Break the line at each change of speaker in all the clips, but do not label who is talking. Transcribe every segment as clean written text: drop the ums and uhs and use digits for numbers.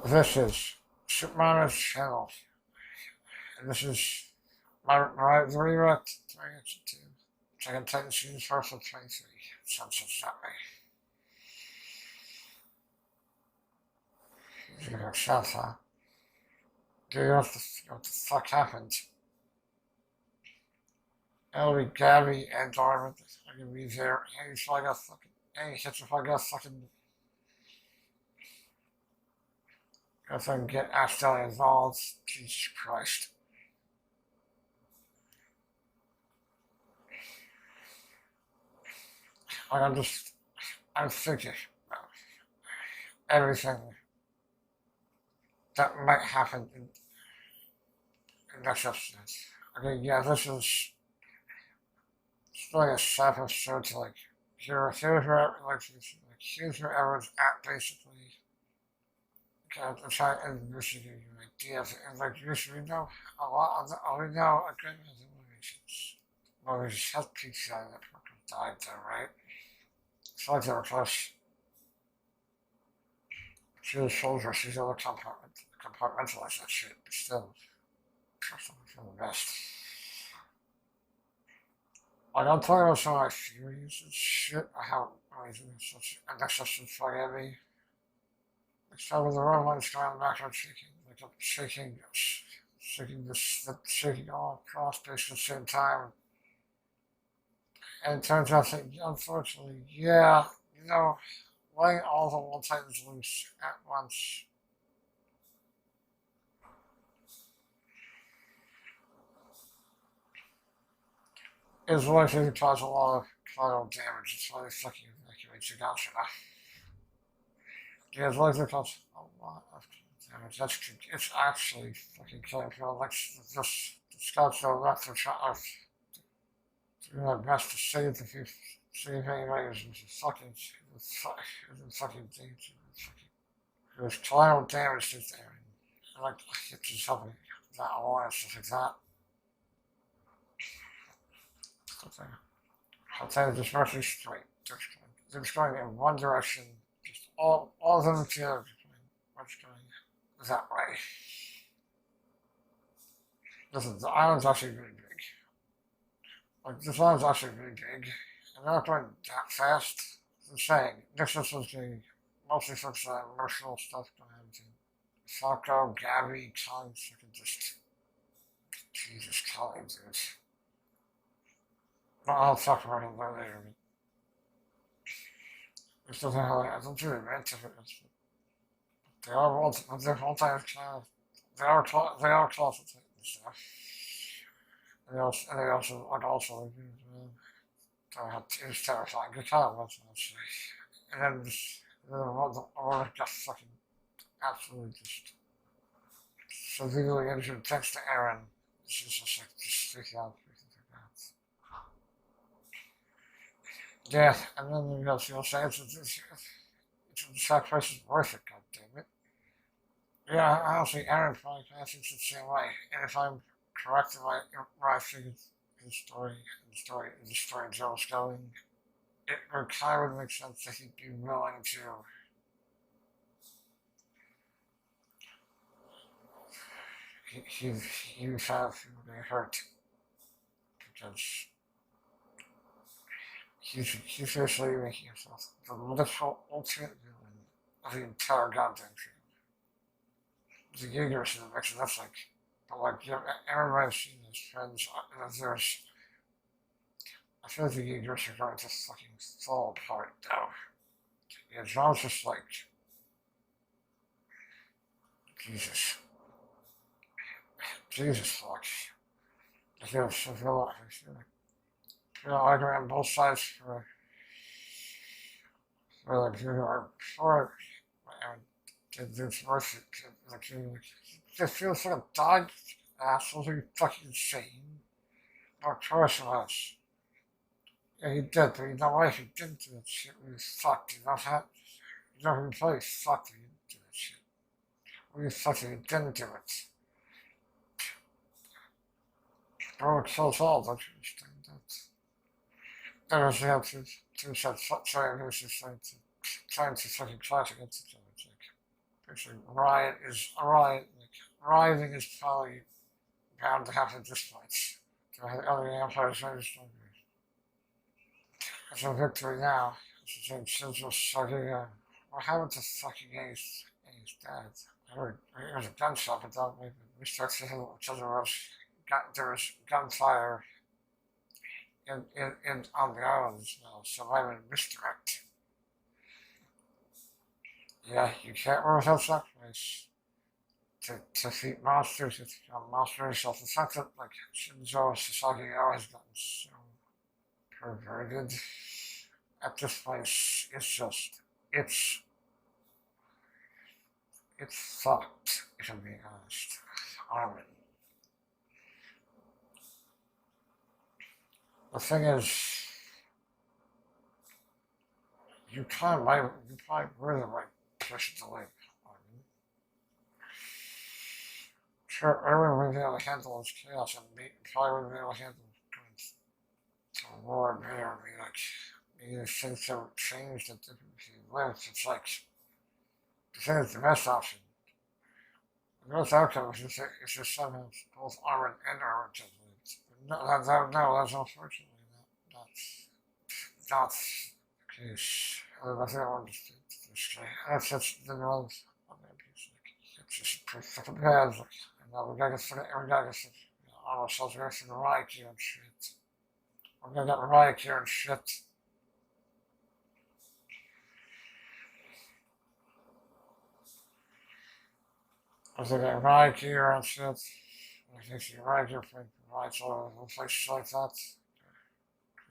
This is Supermonaman's channel, and this is my redirect reaction to Second Titan Season 4 of 23, Sunset Saturday. You know, shout out. Do you know what the fuck happened? Ellie, Gabby, and Darwin are gonna be there. Hey, so I got fucking. Hey, hits if I got fucking. If I can get accidentally involved. Jesus Christ. Like, I'm thinking about everything that might happen in next episode. Okay, yeah, this is like a sad episode to like, here's where, here's where everyone's at, basically. Okay, I'm trying to introduce you to your ideas, and like, usually we know a lot of we know a good many motivations. Well, we just had pizza and the person died there, right? It's like they were close to the soldier, she's able to compartmentalize that shit, but still, personally, for the best. Like, I'm talking about some of my theories and shit, how amazing such unnecessary for me. Like, some of the wrong ones going on the background shaking, like, I'm shaking all across basically at the same time. And it turns out that, unfortunately, yeah, you know, letting all the World Titans loose at once is likely to cause a lot of collateral damage. It's why they fucking evacuate you out, yeah, it's likely to cause a lot of damage. It's actually fucking killing people. Like, just the scouts are left for trying to do their best to save the people. Save anybody who's fucking danger. There's collateral damage to there. And like, it's just helping that along and stuff like that. I'll tell you this mostly straight. They're just going in one direction. Just all of them together. What's going that way? Listen, the island's actually really big. Like, this island's actually really big. And they're not going that fast. I'm saying, this is going to be mostly focused on emotional stuff going on. Falco, Gabby, Collins, I can just. Jesus, Collins, dude. But I'll talk about it later. It's not how I don't really rant of it. They are all, they're all time they are closeted and stuff. And they also like also it was terrifying. It kind of was actually. And then the just fucking absolutely just severely injured text to Aaron. She's just like just freaking out. Yeah, and then you know, she'll say it's the sacrifice is worth it, goddammit. Yeah, honestly, Aaron probably thinks the same way. And if I'm correct in where I figured the story Joe's going, it would kind of make sense that he'd be willing to he would have been hurt because he's basically making himself the literal ultimate villain of the entire goddamn show. The Jaegers in the mix, and that's like, but like, yeah, everybody's seen his friends, there's, I feel like the Jaegers are going to fucking fall apart now. Yeah, John's just like, Jesus. Jesus fuck. I feel like, you know, I on both sides for like, you know, for, it's worth it. Like, it feels like a dog absolutely fucking insane. Of course it was. Yeah, he did, but you know what? He didn't do that shit. He was fucked. You know that? You know who really fucked him? He didn't do that shit. We fucked him. He didn't do it. Bro, it kills all, don't you understand that? That was the two sets, sorry, it was just trying to fucking clash against each other. It's like, Basically, rioting is probably bound to happen at this point. To have other empires understand it's a victory now. It's the same since we're sucking what happened to fucking A's dad? I heard it was a gunshot, but that maybe we start to hit each other there was gunfire in on the islands now, so I would misdirect. Yeah, you can't rule without sacrifice. To defeat monsters, it's monsters self inflicted, like Shinzo Sasaki has gotten so perverted at this place. It's it's fucked, if I'm being honest. Armin. The thing is, you probably were the right person to live. Sure, Erwin would be able to handle his chaos and probably would be able to handle going to war there. I mean, like, maybe things have changed at different lives. It's like, the thing is the best option. The best outcome is just somehow both Armin and Erwin can live. No, that's unfortunately not the case. I think I understood this guy. That's just the world of that piece. It's just pretty fucking bad. Like, we gotta get all ourselves ready for the riot gear and shit. We're gonna get riot gear and shit. I was getting riot gear and shit. I think the riot gear for riots all over the place like that. I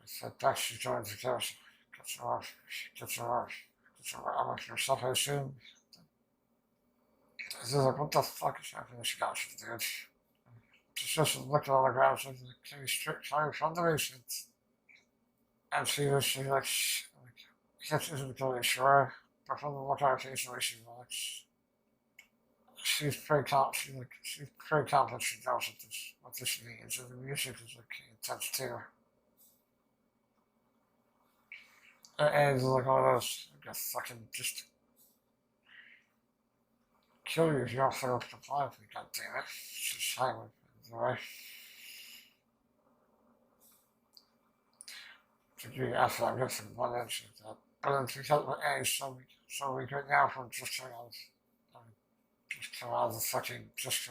said back she joins the garrison. Gets her off. Gets her armor for herself, I assume. This is like, what the fuck is happening to this gosh, dude? Just looking on the ground, so can you straight fire from the basement? And she isn't totally sure, but from the look on her face, the way she walks, she's pretty confident. She's pretty confident she knows what this means, and the music is like intense too. And it's like all those, fucking just kill you if you don't fail to comply with me, goddammit. Just silent, right? To be after I'm missing one inch of that. But it's because my A is so weak right now from just coming out of the fucking, just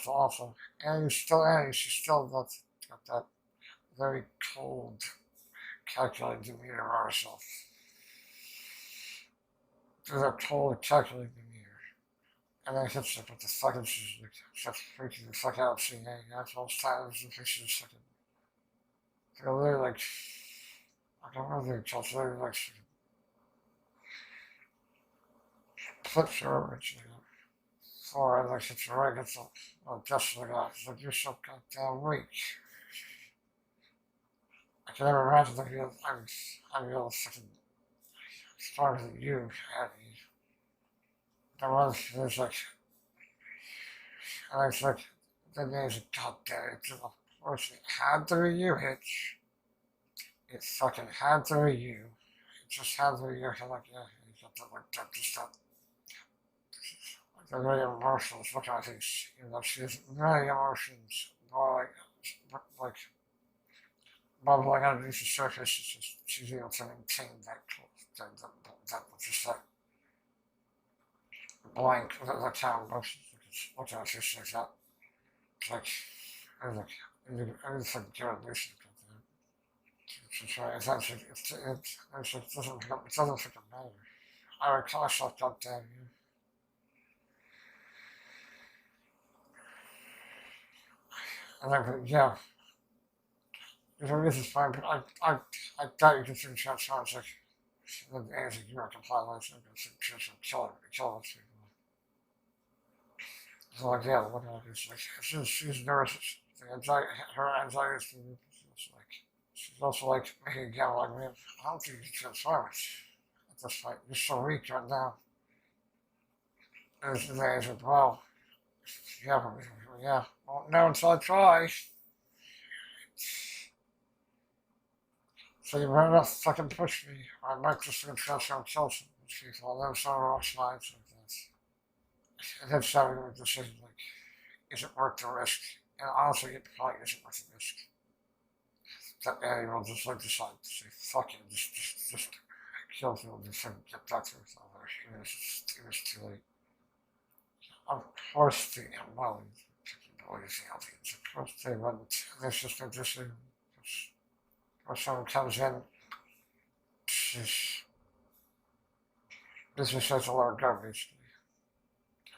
awful. And she's still got that very cold, calculated demeanor of herself. There's a cold, calculated demeanor. And then hits her with the fucking, she's freaking the fuck out, seeing all times, and she's fucking, they're literally like, I don't know what they're called, literally like, flips her over, and like, hits her right against the dust of the guy. It's like, you're so goddamn weak. I can never imagine that I'm able to fucking stronger than you, Abby. There's like, and it's like, the name's like, God damn it, of course it had to be you, Hitch. It fucking had to be you. It just had to be you. I'm like, yeah, you got that, like, that, just that. Like, they're very emotional, looking at things, even though she has many emotions, more like, bubbling underneath the surface, it's just, she's able to maintain that, just like, blank, the town motion, looking at this like that. It's like, I was like, get a listen to try, it doesn't fucking matter. I would call myself goddamn you. And then, yeah, this is fine, but I doubt you consider chance sounds like, anything you don't comply with, I'm going to kill those people. So like, yeah, look at this, like, she's nervous, her anxiety is like, she's also like, making a gamble, like, man, I don't think you can transform it at this point, you're so weak right now. And it's like, well, yeah, won't know until I try. So you better not fucking push me, or I might just transform kill people, and then someone else lives like that. And then having a decision like, is it worth the risk? And honestly, it probably isn't worth the risk. That animal just like decide to say, fuck it, just kill people, just get back to his other. It was too late. Of course, the well, always the audience. Of course, they wouldn't. There's just no decision. Or someone comes in, this is such a lot of garbage.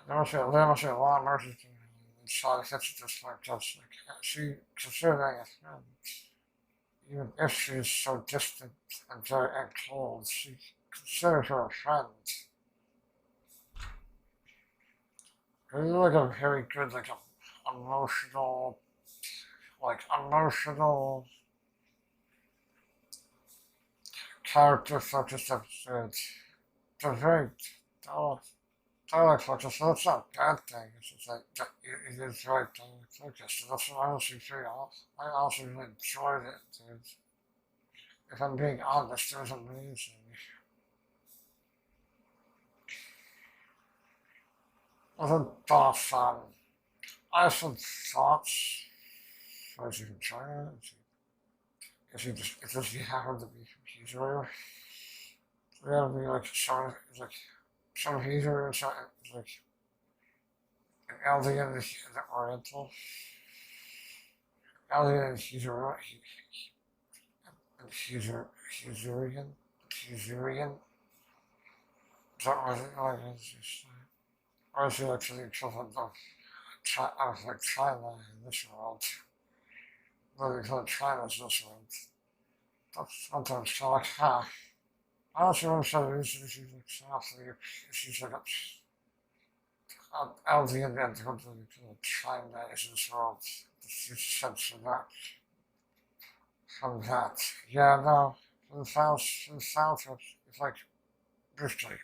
There must be a lot of mercy and side effects just like us. Like, she considering a friend, even if she's so distant and very cold, she considers her a friend. Really like a very good, like a emotional, emotional character focused episodes. They're very dialect focused, so that's not a bad thing. It's just like that it is very dialect focused. And that's what I honestly feel. I also really enjoyed it, dude. If I'm being honest, it was amazing. Other thoughts on I have some thoughts. As you can try it. If does he happen to be from Israel? We gotta be like some Hebrew and some like an Aldean and the Oriental. Aldean and Hebrew and Huzurian. Is that what it is? Or is he actually equivalent of like China in this world? What they call China's this world. That's sometimes so like, I also want to say this, she's like softly, she's like Aldean and completely China is this world. She's a sense of that. From that. Yeah, no, for the South, it's like, basically.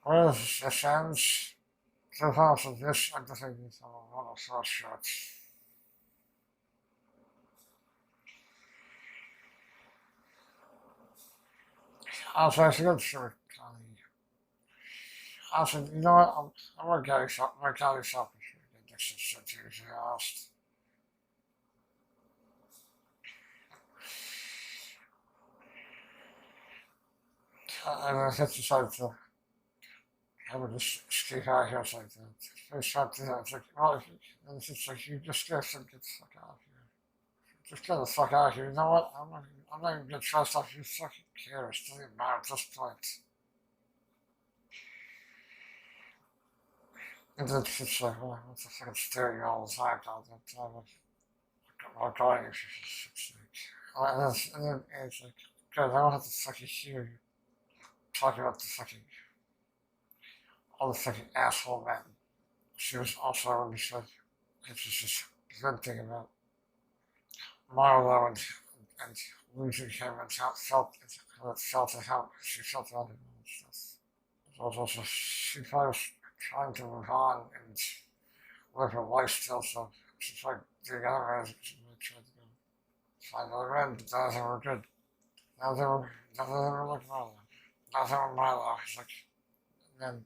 Whereas the sounds, the South of this, I don't think it's a lot of short shots. Also, I should go to also, you know what? I'm gonna get yourself, my guy yourself is really this is so seriously asked. And I just decided to have a just stick out here like that. First time to that, it's like, well, and it's just like, you just get to get the fuck out of here. Just get the fuck out of here. You know what? I'm not even gonna trust off you fucking care. It doesn't even matter at this point. And then it's just like, well, what's the fucking staring all the time all that time? I'm going if you for fuck's sake. And then it's like, good, I don't have to fucking hear you talking about the fucking, all the fucking asshole men. She was also when she said, it's just a good thing about Marlo and losing him and how it felt and how she felt about him and stuff. It was also, she probably was trying to move on and live her life still, so she's like the other ways she really tried to go find other men, but none of them were good. None of them were like Marlo. None of them were Marlo. It's like, and then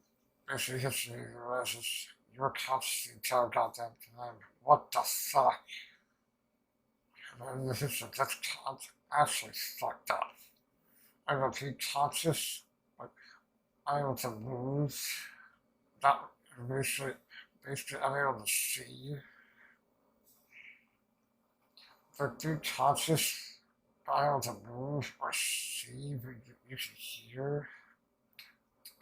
basically history realizes you're conscious the entire goddamn time. What the fuck? And this is that's actually fucked up. I'm able to be conscious, but I'm able to move. Not basically I'm able to see. But be conscious, but I'm able to move or see, but you can hear.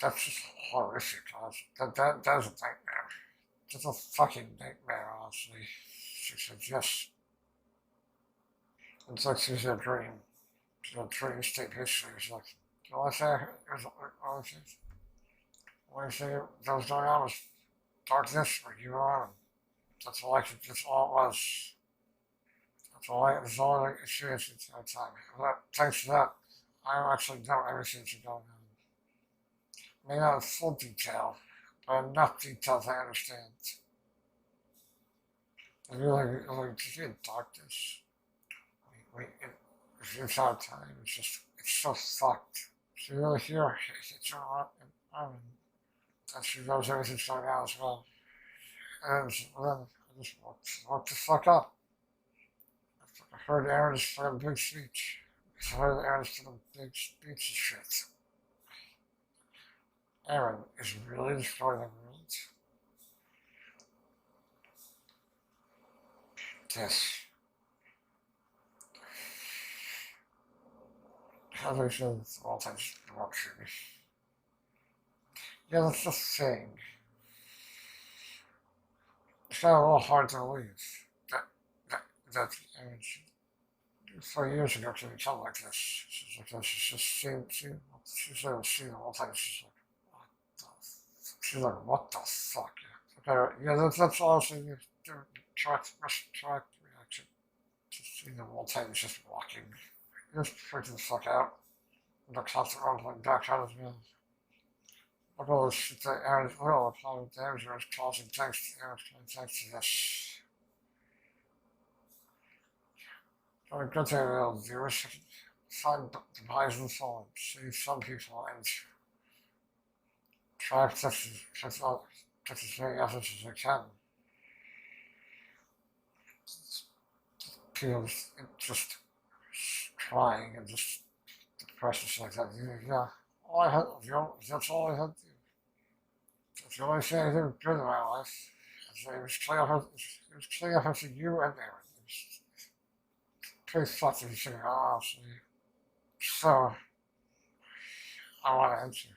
That's just horrific, honestly. That is a nightmare. That's a fucking nightmare, honestly. She said, yes. It's like she's a dream. She's a dream state history. It's like, the only thing that was going on was darkness or you are. And that's all it was. That's all I experienced at that time. But thanks to that, I actually know everything that's going on. May not in full detail, but enough details I understand. And like, just in darkness. It's our time. It's so fucked. She really here hits her arm, and she knows everything's going on as well. And then I just walked the fuck up. I heard Aaron's fucking big speech. I heard Aaron's fucking big speech and shit. Aaron is really destroying the world. Yes. How do I say this? All times corruption. Yeah, that's the thing. It's not a little hard to believe that Aaron 4 years ago to become like this. She's like this. She's like seeing the whole time. She's like, what the fuck? Okay, yeah, that's honestly the direct reaction to seeing the whole time. It's just walking. Just freaking the fuck out. And the constant rumbling back out of me. Look at all this shit that Aaron's will apply with damage or is causing thanks to this. The good thing they'll do is find the rise and fall, save some people, and try to take as many efforts as they can. People just crying and just depressed like that. Yeah, all I had, that's all I had to do. That's the only thing I did good in my life. It was clear up to you and Aaron. Pretty fucked if you think honestly. So, I want to answer.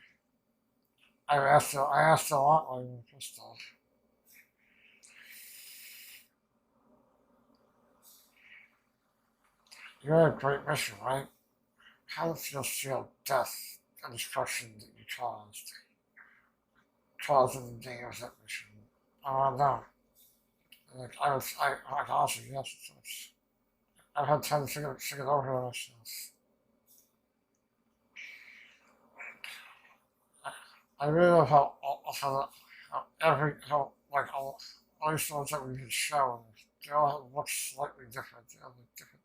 I asked a lot while you were pissed off. You had a great mission, right? How did it feel to feel death and destruction that you caused in the day of that mission? I want to know. Like honestly, yes, I've had time to think it over myself. I really love how all these ones that we've been shown, they all look slightly different. They all look different.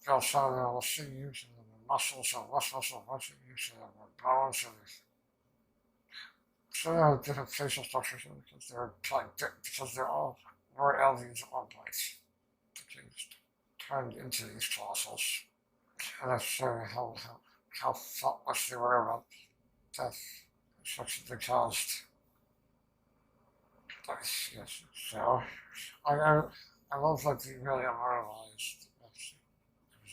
They all show their little sinews and their muscles and less muscle, less sinews and their bones and so they have different facial structures because they're all more aliens at one place. They just turned into these colossals. And that's showing how thoughtless they were about death. Such that they caused. Yes, so I love that they really immortalized.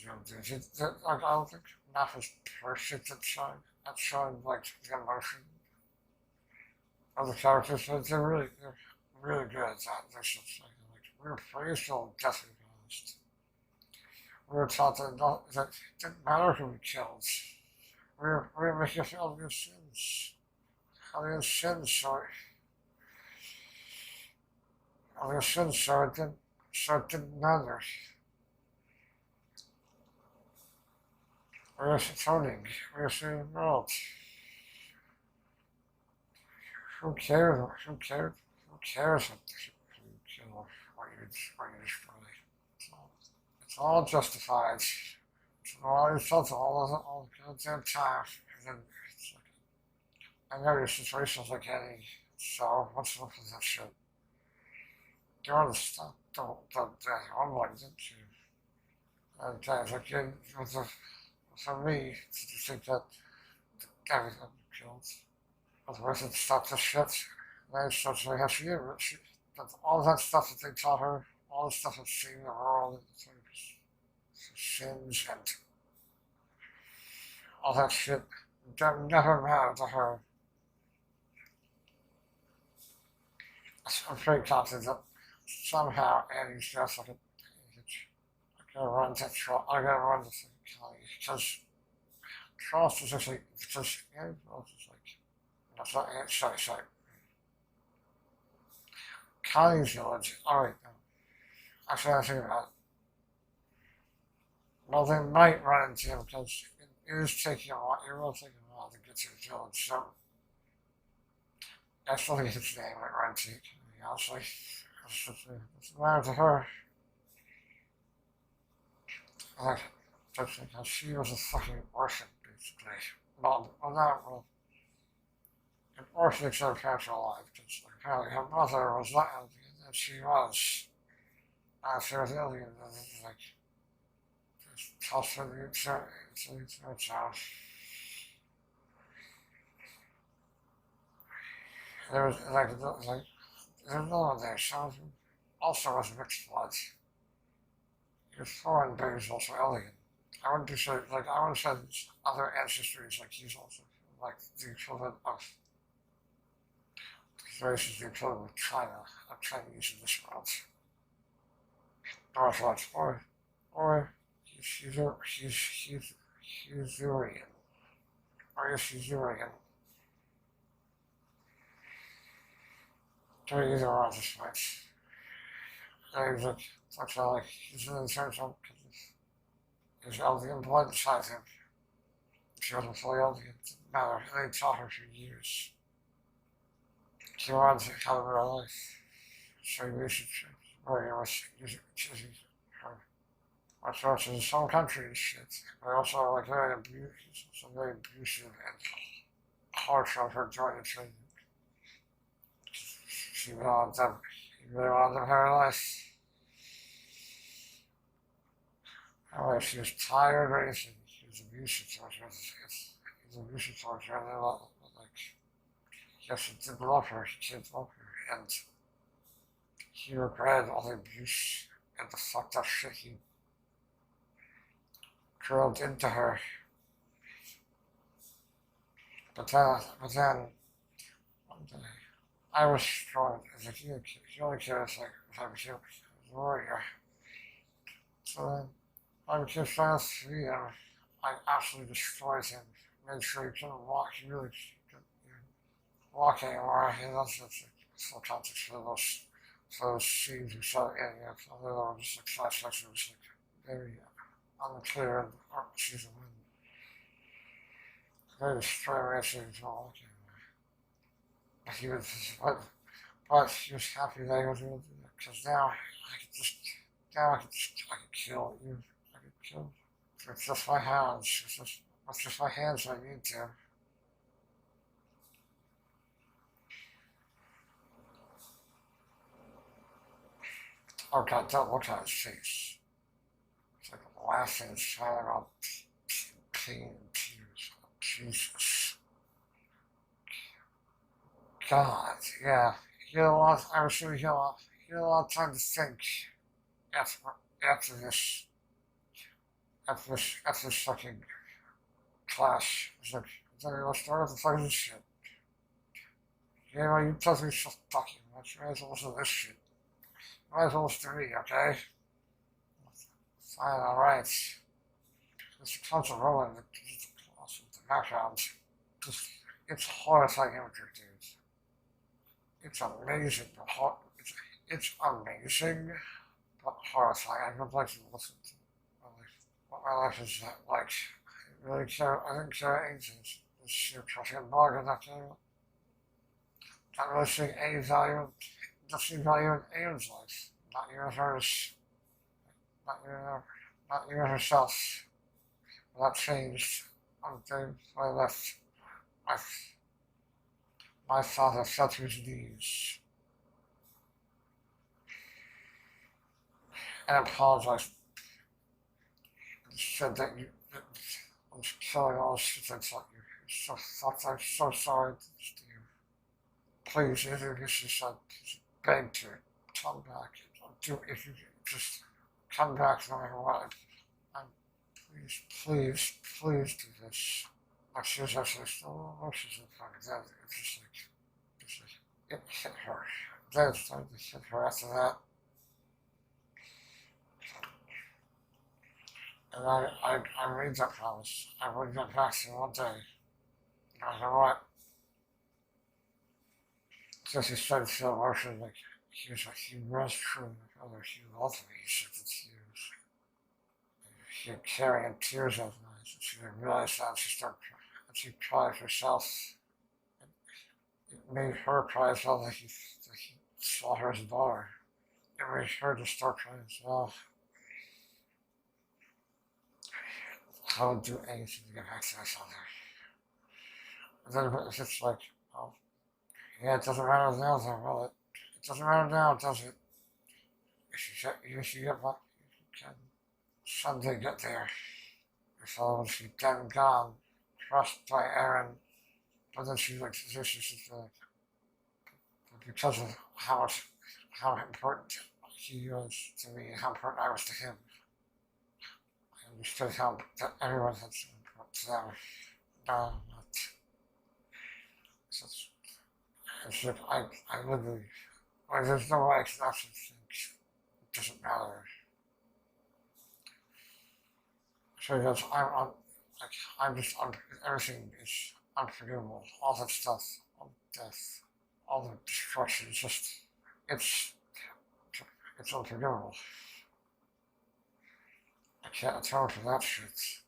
Like I don't think math is perfect at showing like the emotion of the characters, but they're really good at that. They're just like we were praised for deathly honest. We were taught that it didn't matter who we killed. We were making us feel your sins. All your sins, sorry. All your sins, so it didn't matter. We were atoning. We were saving the world. Who cares? Who cares what you kill, what you destroy? It's all justified. It's all you felt all the goddamn time. And then it's like, I know your situation's like any, so what's up with that shit? You want to stop the online, didn't you? And guys, like, for me, to think that everything was killed. Otherwise, it stopped the shit. Then such they have all that stuff that they taught her, all the stuff that's seen in the world, sins and all that shit, that never mattered to her. I'm pretty confident that somehow Annie's just like I gotta run to Kelly because Charles is actually because Annie Rose is like. That's not it. Sorry. Connie's village. Alright, actually, I think about it. Well, they might run into him because it is taking a while. It will take a while to get to the village. So, that's really his name, like run to. Honestly, it's a matter to her. Like, Just because she was a fucking orphan, basically. Well, not, well, an orphan except half her life. Because apparently her mother was not alien, and she was. She was alien, and it's like, just tossed her the child. There was, like, there's another one there, so also was mixed blood. Your foreign base also alien. I wouldn't be sure, like, I would have said other ancestries, like, he's also, like, the equivalent of the races, the equivalent of China, of Chinese in this world. Northwest, or he's Urian, or if he's Urian. To me, either one is right. And he's like, looks like he's in terms of, his Eldian blood inside him. She wasn't fully Eldian, it didn't matter. And they taught her for years. She wanted to have her life. So you should worry with choosing her. What's worse in some countries, shit. But also like very abusive, some very abusive and harsh on her joint training. She wanted them, he really wanted them her life. Anyway, she was tired or anything. He was abusive towards her. He was abusive towards her, and like, yes, he did love her, he did love her, and he regretted all the abuse and the fucked up shit he drilled into her. But then, one day, I was strong as a kid. He only cares like if I became a warrior. So then, I became fast 3 and I absolutely destroyed him. Made sure he couldn't walk. He really couldn't walk anymore. And that's full context for those scenes we saw in it. Although there were just like flashbacks, it was like very unclear in season 1. Very destroying actually as well. But he was, but he was happy that he was able to do that because now I could kill you. I could kill with just my hands. With just my hands, I need to. Oh God, don't look at his face. It's like laughing, shouting out pain and tears. Oh, Jesus. God, yeah. He had a lot, I'm sure he had a lot of time to think after this, after this fucking clash. It's like, let's start with the fucking shit. Yeah, well, you told me so fucking much. Might as well listen to this shit. Might as well listen to me, okay? Fine, alright. This comes rolling, the background. Just, it's horrifying imagery, dude. It's amazing, but it's amazing, but horrifying. I would like to listen to what my life is like. I really care. I didn't care anything. This year, trusting a blog in that game. Not really seeing any value, not seeing value in anyone's life. Not even hers. Not even herself. That changed on the day I left. My father fell to his knees and apologized. He said that I was killing all the shit I taught you. So fucked. I'm so sorry to you. Please, introduce yourself. Beg to come back. Do if you just come back no matter what. Please do this. Like she was actually still emotions in front of that. It's just like it hit her. Then it started to hit her after that. And I made that promise. I would get back to you one day. No matter what. Because he started to feel emotion like he was true. Although he loved me, he said that she was carrying tears over my eyes. And she didn't realize that she cried herself. It made her cry as well that he saw her as a daughter. It made her to start crying as well. I would do anything to get back to my father. And then if it's like, oh, yeah, it doesn't matter now, then, well, it doesn't matter now, does it? If you get back, you can someday get there. Your father will be dead and gone, crushed by Aaron. But then she's like, this is just like, because of how important he was to me, how important I was to him. I understood how that everyone had so important to them. No, not. It's, it's like, I literally, like, there's no way I can actually think it doesn't matter. So because I'm just, everything is unforgivable. All that stuff, all the death, all the destruction, it's just, it's, it's unforgivable. I can't atone for that shit.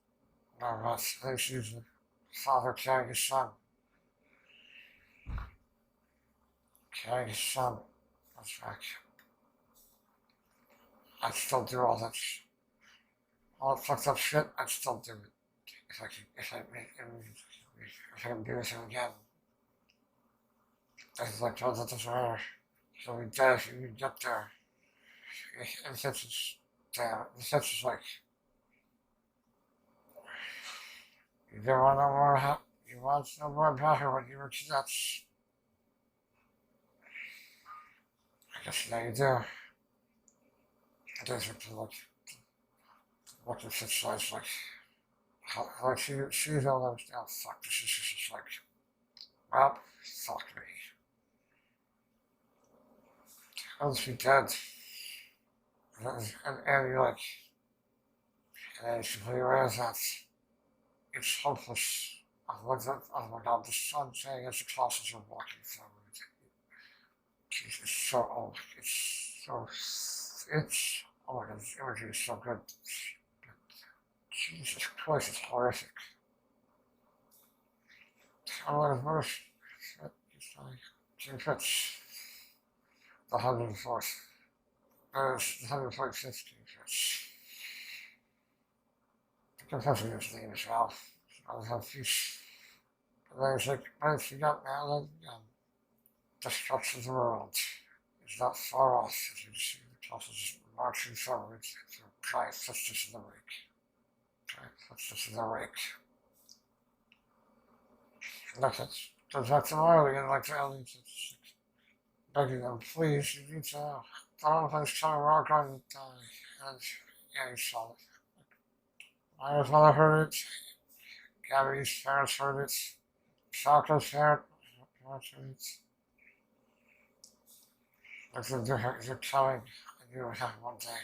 No, that's, they she's the father carrying his son. Carrying his son. That's right. I'd still do all that all that fucked up shit, I'd still do it. If I can do this again. It's like, oh, that doesn't matter. So we dead if you get there. In the sense it's, damn, in the sense it's like, you don't want to know more about, you want to know more about her when you were kids. I guess now you do. It does have to look what the situation like. Like she's all those down, fuck, this is just like, well, fuck me. I'll be dead. And you're like, and then she realizes that it's hopeless. I looked at, oh my god, the sun saying as the classes are walking forward. It's so old. It's, oh my god, the imagery is so good. But Jesus Christ, it's horrific. I don't know the verse. It's like, Jim Fitz, the 104th. There's the 145th Jim Fitz. The confessor his name as well. I have peace. But then it's like, but if you got now, then destruction of the world is not far off as you see the classes marching forward through giant footsteps in the wake. Giant footsteps in the wake. Look, it goes back to Marley and like the aliens, it's begging them, please, you need to, don't let us come, we're all going to die. And yeah, he saw it. My father heard it, Gabby's parents heard it, Falco's parents heard it. Like they're telling, I knew it would happen one day.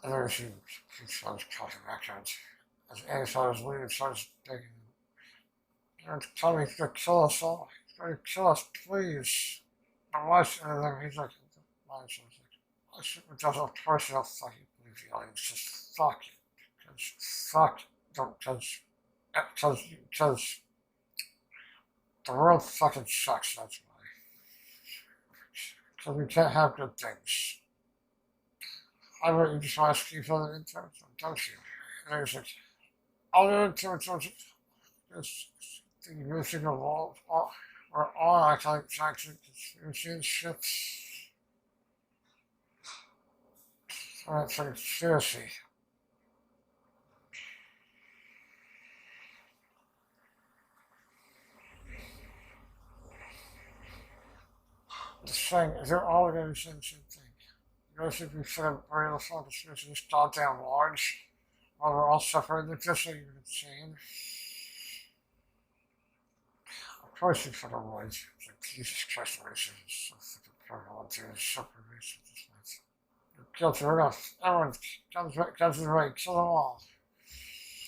And then she starts talking backwards. As Annie starts leaving, starts begging him. You're telling me he's gonna kill us all. He's gonna kill us, please. My wife, and then he's like, my wife's like, I shouldn't have done it personal fucking believe the aliens. Just fuck it. Because fuck, don't, because the world fucking sucks, that's why. Because we can't have good things. I bet you just want to keep other interns, don't you? And he's like, all the interns are just the music of all, or all I like toxic conspiracy and shit. So it's a conspiracy. The thing, they're all going to be saying the same thing. You guys should be fed by the fucking conspiracy this goddamn large, while we're all suffering like this, are you insane? Of course you fucking would. It's like, Jesus Christ, racism is so fucking prevalent, dude. It's so pervasive, this night. You're guilty, we're gonna, everyone, guns is right, kill them all.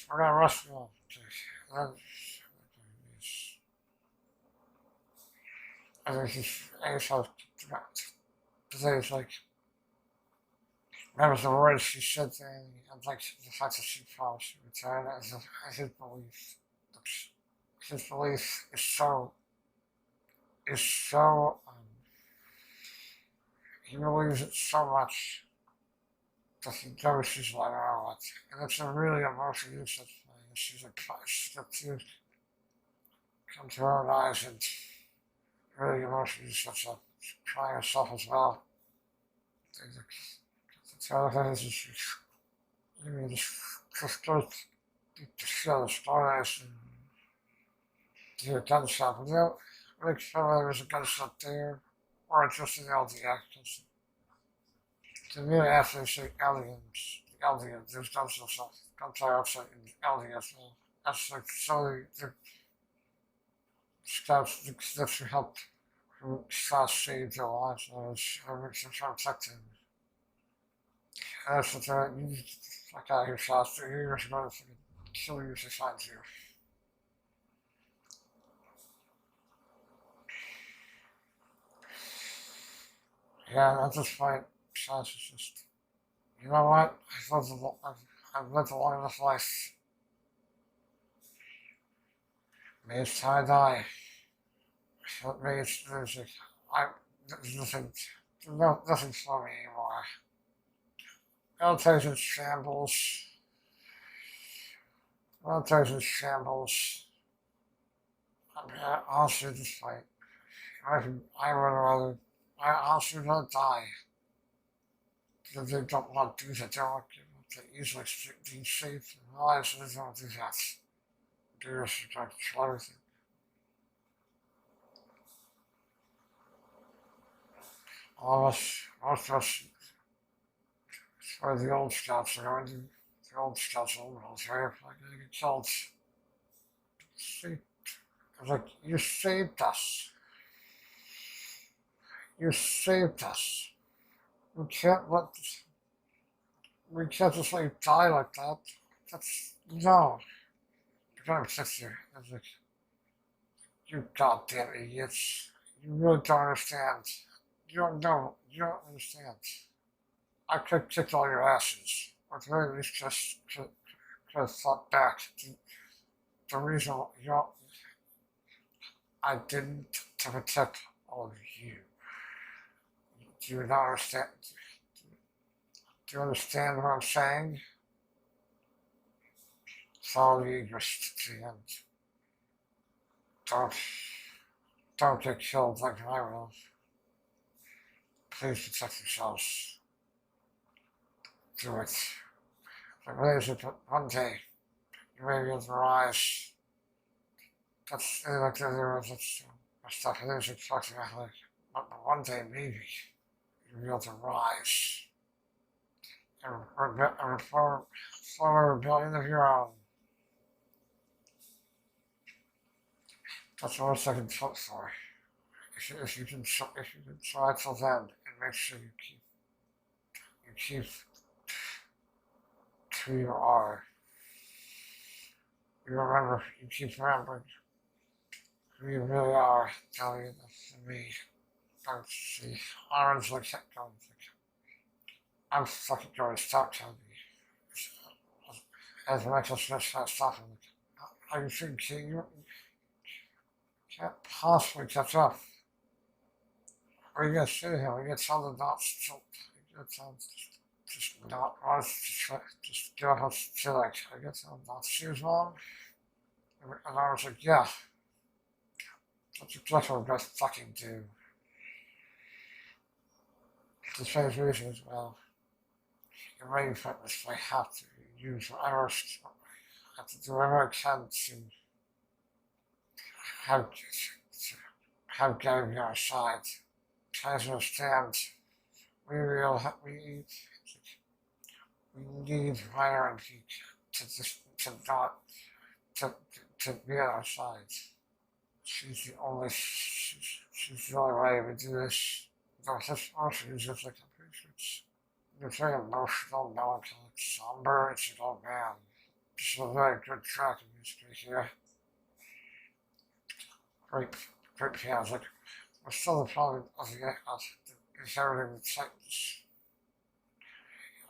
We're gonna arrest them all. Okay. And then he's like, it's like, remember the words she said there, and like the fact that she promised to return, as his belief, his belief is so, he believes it so much doesn't know she's like, oh, what? And it's a really emotional use of thing. She's a to come to her own eyes and really emotional use of trying herself as well. The other thing is you mean just go to share the stories and do a gunshot, but you don't make sure there was a gunshot there or just an LDX. To me, after they say aliens, there's gunshots outside in LDS. That's like so the steps to help save their lives. It's protecting. And that's what you like out here shots 3 years ago to kill you to find you. Yeah, at this point, shots is just, you know what? I've lived a long enough life. Maybe it's time to die. Maybe it's music. There's nothing for me anymore. Military's in shambles. Military's in shambles. I mean, honestly, just like, I would rather, I honestly would rather die. Because they don't want to do that. They don't want to easily be safe in lives, so they don't do that. Do this, try to kill everything. All of us, most of us, or the old scouts are going to the old scouts old military, like they get killed. See, it's like, you saved us. You saved us. We can't just let you die like that. That's, no. You're gonna sit there. It's like, you goddamn idiots. You really don't understand. You don't know. You don't understand. I could kick all your asses. Or at the very least, just could have fought back. The reason, I didn't to protect all of you. Do you not understand? Do you understand what I'm saying? Follow the English to the end. Don't get killed like I will. Please protect yourselves. Do it. But raise it one day. You may be able to rise. That's like the other stuff. It is approximately. But one day, maybe, you'll be able to rise. And form a rebellion of your own. That's all I can hope for. If you can try till then and make sure you keep who you are. You keep remembering who you really are, telling you that to me. Don't see. Orange like that going. I'm fucking going to stop telling you. As Michael Smith starts stopping me. Are you thinking you can't possibly catch up? Or are you gonna sit here? Are you gonna tell them not to? Are you gonna tell them just not want to just give up to like? Are you gonna tell them not to choose wrong? And I was like, yeah, that's exactly what I'm gonna fucking do. For the same reason as well. In my fitness, I have to use whatever, I have to do whatever I can to have Gary on our side. Try to understand we need Ryan and Geek to be on our side. She's the only way we do this. This also is just like a patience. It's very emotional, melancholic, somber. It's like, oh man, this is a very good track of music here. Great pianos. Like, we're still the problem of inheriting the Titans.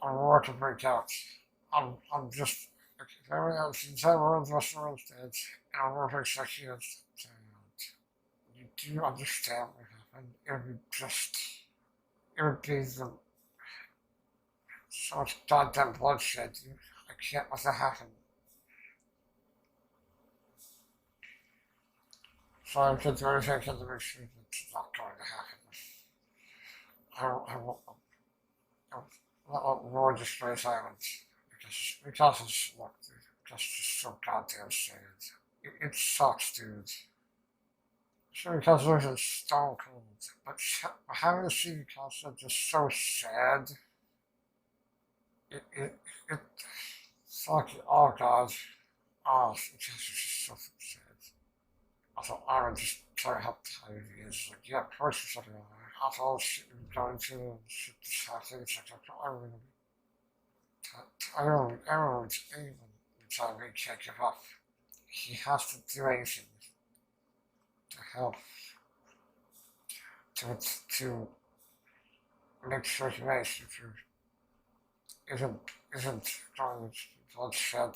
I'm war to break out. I'm just, like, if everyone else, the entire world, the rest of the world's dead, and I'm working like you. You do understand what happened. It would be so much goddamn bloodshed, dude. I can't let that happen. So I can do everything I can to make sure that it's not going to happen. I won't let war destroy this island. Because it's, look, dude, that's just so goddamn sad. It sucks, dude. Sure, because there's a stone cold, but having the city council just so sad. It, fuck it, oh god. Oh, it's just so sad. Also, Aaron just tell you how tired he is. Like, yeah, of course it's like, after all the shit we've gone through and shit that's happening, it's like, everyone's even trying to can't give up. He has to do anything to help, to make sure humanity's future isn't, isn't going to bloodshed.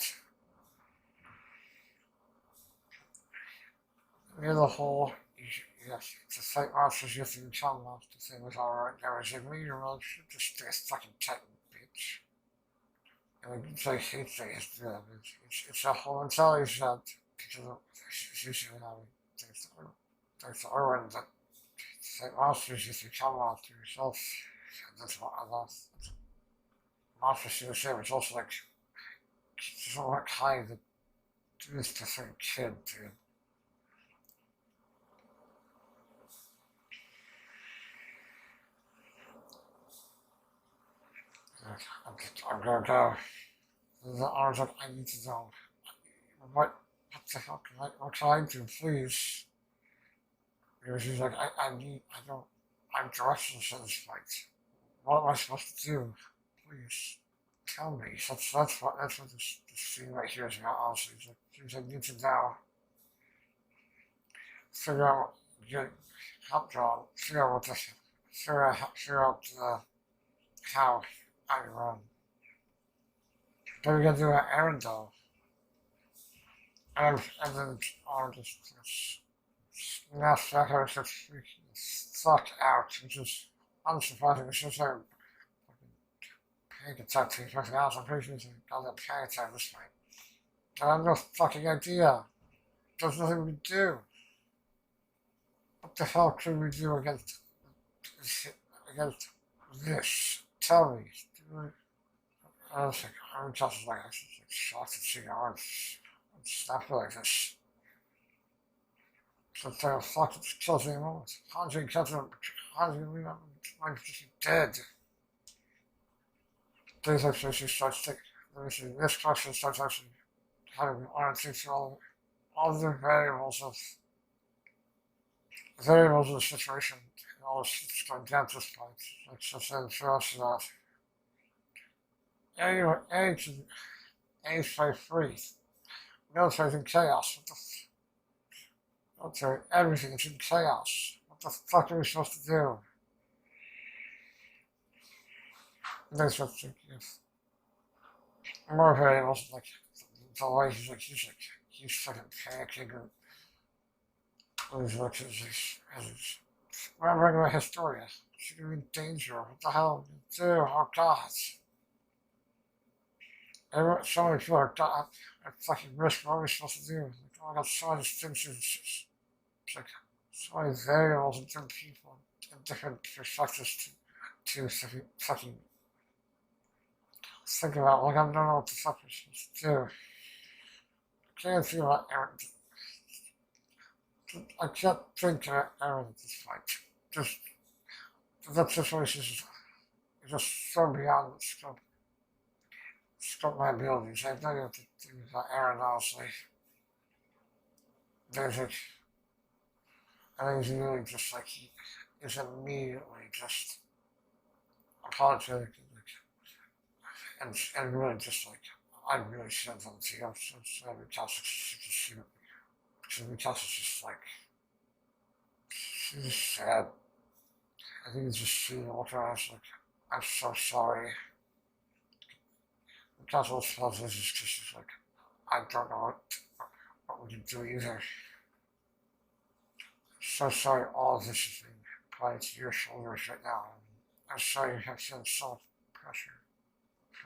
Near the hole, yes, to fight monsters, you have to become monsters. The thing was alright. There was a meteorite, just stay fucking tight, bitch. And it's like hate that is them. It's a whole mentality set because of usually how there's the Irwin that fight monsters, you have to become monsters yourself. And that's what I love. Monsters to the same, it's also like, it's not what kind that do this to some kid, dude. I'm gonna go. The arms like, I need to know. What the hell what can I do, please? Because he's like, I'm directionless in this fight. What am I supposed to do? Please, tell me. That's what this scene right here is about, honestly. He's like, I need to now figure out, get help John, figure out what this, figure out, how I run. But we gotta do an errand though. And then all just now her just freaking suck out, which is unsurprising. It's just like a panic attack to something else. I'm pretty sure it's a goddamn panic attack this night. And I have no fucking idea. There's nothing we can do. What the hell could we do against this? Tell me. I was like, I'm just like, I was just like shocked to see how it's not like this. So it's like, fuck, it just kills me in a moment. How's he catch him? How's he leave him? Like, just dead. Things like this, he starts thinking, let me see, this question starts actually having me want to think through all the variables of the situation and all this shit's going down to this point. Like, so say for us that. Anyway, A fight free. Military's in chaos. What the military, everything is in chaos. What the fuck are we supposed to do? And they start thinking of more variables, like the way he's fucking panicking and he's like, remembering my Historia. She's gonna be in danger. What the hell do we do? Oh god. So many people are fucking risk. What are we supposed to do? Like, oh, I got so many things. It's like so many variables and different people and different perspectives to fucking think about. Like, I don't know what the fuck we're supposed to do. I can't think about Aaron. I can't think about Aaron at this point. Just that situation is just so beyond the scope my abilities. I have no idea what to do about Aaron, honestly. There's like, I think he's really just like, he is immediately just apologetic and really just like, I really should have done it to you. I'm so sorry because it's just like, she's just sad. I think it's just seeing what I was like, I'm so sorry. That's what Fuzz is just like, I don't know what we can do either. So sorry all of this is being applied to your shoulders right now. I'm sorry you have feeling so much pressure.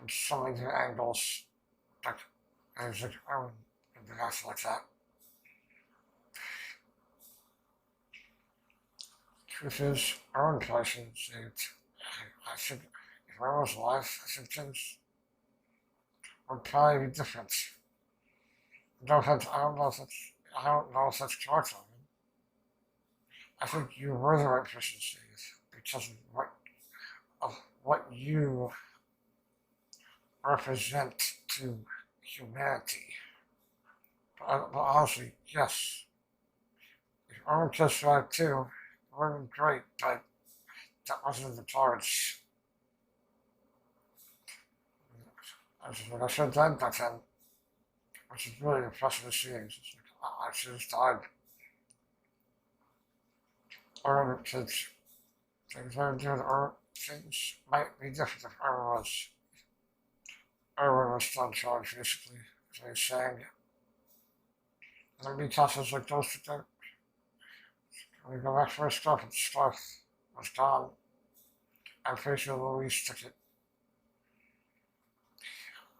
from so many different angles. Like, and it's like, oh, and then acts like that. Truth is, our own places, I think, if I was alive, I think things would probably be different. I don't know if that's correct. I think you were the right person to say it because of what you represent to humanity. But honestly, yes, if Owen kissed right too, it would have been great, but that wasn't the cards. Like I said then back then, which is really impressive to see. It's like, I should have died. Or kids, things are doing, or things might be different if Erwin was still in charge, basically, as I was saying. And there'd be classes like those that when we go back for a stuff, and stuff was gone. I'm pretty sure Louise took it.